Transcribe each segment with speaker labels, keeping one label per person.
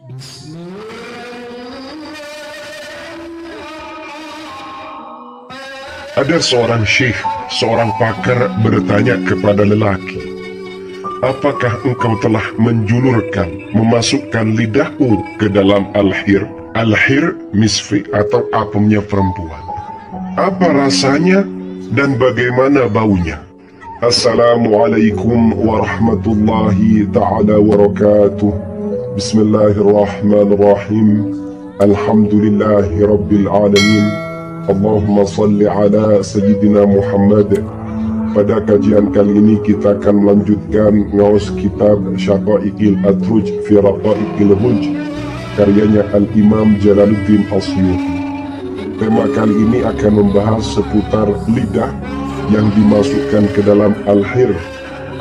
Speaker 1: Ada seorang syekh, seorang pakar bertanya kepada lelaki, "Apakah engkau telah menjulurkan, memasukkan lidahmu ke dalam al-hir?" Al-hir misfi atau apemnya perempuan. Apa rasanya dan bagaimana baunya? Assalamualaikum warahmatullahi ta'ala wabarakatuh. Bismillahirrahmanirrahim. Alhamdulillahi rabbil alamin. Allahumma salli ala Sayyidina Muhammad. Pada kajian kali ini kita akan melanjutkan ngawas kitab Syaqa'iqil Adruj fi Raqa'iqil Huj, karyanya Al-Imam Jalaluddin Asyuti. Tema kali ini akan membahas seputar lidah yang dimasukkan ke dalam al-hir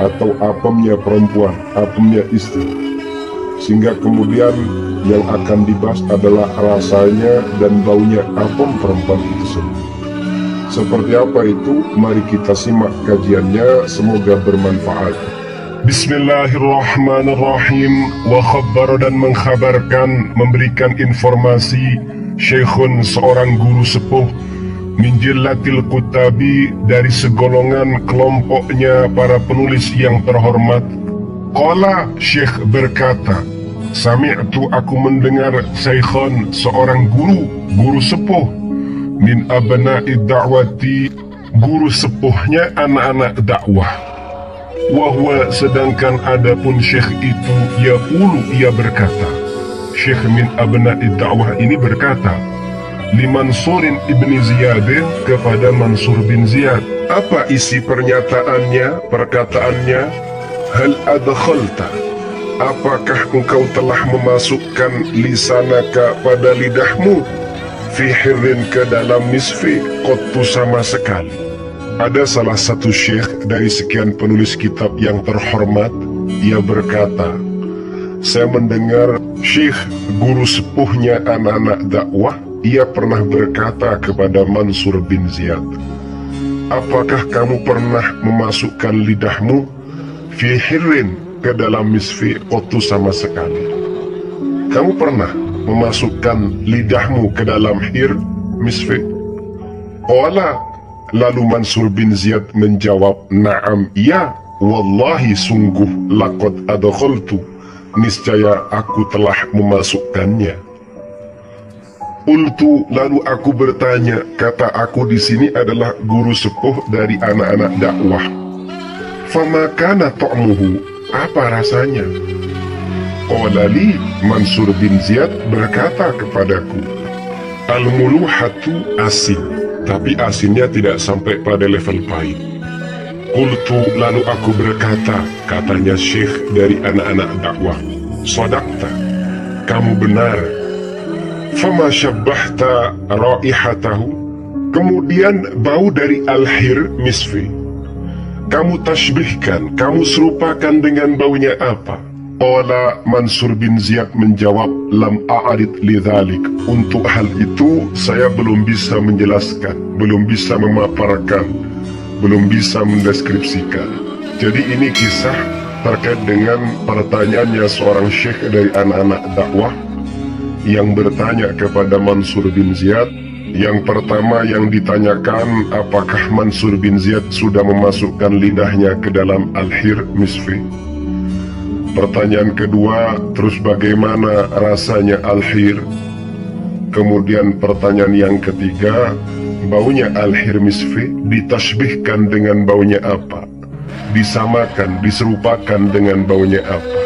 Speaker 1: atau apemnya perempuan, apemnya istri. Sehingga kemudian yang akan dibahas adalah rasanya dan baunya apem perempuan itu sendiri. Seperti apa itu? Mari kita simak kajiannya, semoga bermanfaat. Bismillahirrahmanirrahim. Wa khabar, dan mengkhabarkan, memberikan informasi, syekhun seorang guru sepuh, min jillatil kutabi, dari segolongan kelompoknya para penulis yang terhormat. Qala, syekh berkata, sami'tu, aku mendengar, syekhun seorang guru sepuh, min abna'i da'wati, guru sepuhnya anak-anak dakwah. Wahwa, sedangkan adapun syekh itu, ia berkata, syekh min abna'i da'wah ini berkata, li Mansurin ibni Ziyad, kepada Mansur bin Ziyad. Apa isi pernyataannya, perkataannya? Hal adkhalta, apakah engkau telah memasukkan lisanaka, pada lidahmu, fi hirrin, ke dalam misfi, qattu, sama sekali. Ada salah satu syekh dari sekian penulis kitab yang terhormat, ia berkata, saya mendengar syekh guru sepuhnya anak-anak dakwah, ia pernah berkata kepada Mansur bin Ziyad, apakah kamu pernah memasukkan lidahmu fi hirrin, ke dalam misfi, qattu, sama sekali? Kamu pernah memasukkan lidahmu ke dalam hir, misfi? Qala, lalu Mansur bin Ziyad menjawab, na'am, iya, wallahi sungguh, laqad adkhaltu, niscaya aku telah memasukkannya. Qultu, lalu aku bertanya, kata aku di sini adalah guru sepuh dari anak-anak dakwah. Fama kana ta'muhu, apa rasanya? Qala li, Mansur bin Ziyad berkata kepadaku, al-muluhatu, asin, tapi asinnya tidak sampai pada level pahit. Qultu, lalu aku berkata, katanya syekh dari anak-anak dakwah, sadaqta, kamu benar. Fama syabbahta raihatahu, kemudian bau dari al-hir misfi, kamu tasbihkan, kamu serupakan dengan baunya apa? Qala, Mansur bin Ziyad menjawab, lam a'rid lidzalik, untuk hal itu saya belum bisa menjelaskan, belum bisa memaparkan, belum bisa mendeskripsikan. Jadi ini kisah terkait dengan pertanyaannya seorang syekh dari anak-anak dakwah yang bertanya kepada Mansur bin Ziyad. Yang pertama yang ditanyakan, apakah Mansur bin Ziyad sudah memasukkan lidahnya ke dalam al-hir misfi? Pertanyaan kedua, terus bagaimana rasanya al-hir? Kemudian pertanyaan yang ketiga, baunya al-hir misfi ditasbihkan dengan baunya apa? Disamakan, diserupakan dengan baunya apa?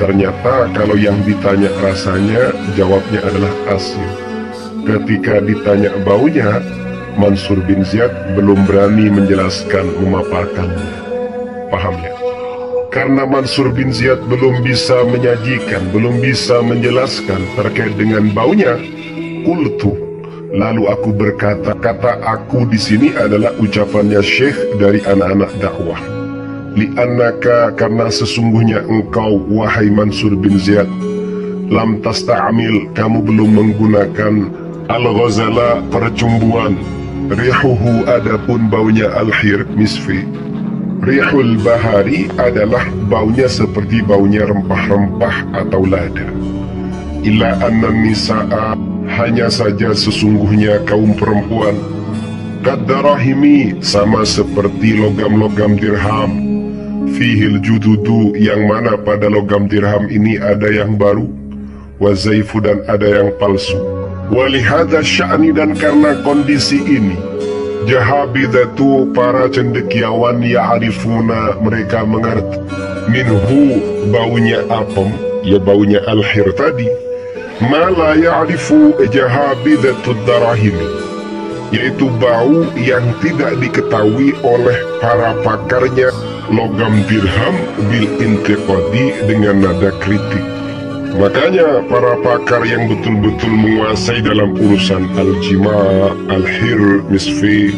Speaker 1: Ternyata kalau yang ditanya rasanya, jawabnya adalah asin. Ketika ditanya baunya, Mansur bin Ziyad belum berani menjelaskan, memaparkannya. Paham ya? Karena Mansur bin Ziyad belum bisa menyajikan, belum bisa menjelaskan terkait dengan baunya, qultu, lalu aku berkata, kata aku di sini adalah ucapannya syekh dari anak-anak dakwah. Li'annaka, karena sesungguhnya engkau, wahai Mansur bin Ziyad, lam tasta'amil, kamu belum menggunakan al-ghazala, percumbuan, rihuhu, adapun baunya al-hir misfi. Rihul bahari adalah baunya seperti baunya rempah-rempah atau lada. illa anna nisa'a, hanya saja sesungguhnya kaum perempuan, kaddarahimi, sama seperti logam-logam dirham, fihil jududu, yang mana pada logam dirham ini ada yang baru, wazaifu, dan ada yang palsu. Walihada sya'ni, dan karena kondisi ini, jahabidatu, para cendekiawan, ya'rifuna, mereka mengerti, minhu, baunya apem, ya baunya alhir tadi, ma la ya'rifu jahabidatu darahimi, yaitu bau yang tidak diketahui oleh para pakarnya logam dirham bil intiqadi, dengan nada kritik. Makanya para pakar yang betul-betul menguasai dalam urusan al-jima, al-hir, misfi,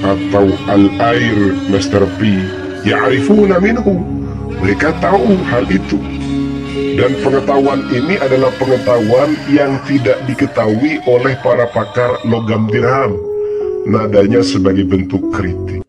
Speaker 1: atau al-air, Mr. P, ya'rifuna minhu, mereka tahu hal itu. Dan pengetahuan ini adalah pengetahuan yang tidak diketahui oleh para pakar logam dirham. Nadanya sebagai bentuk kritik.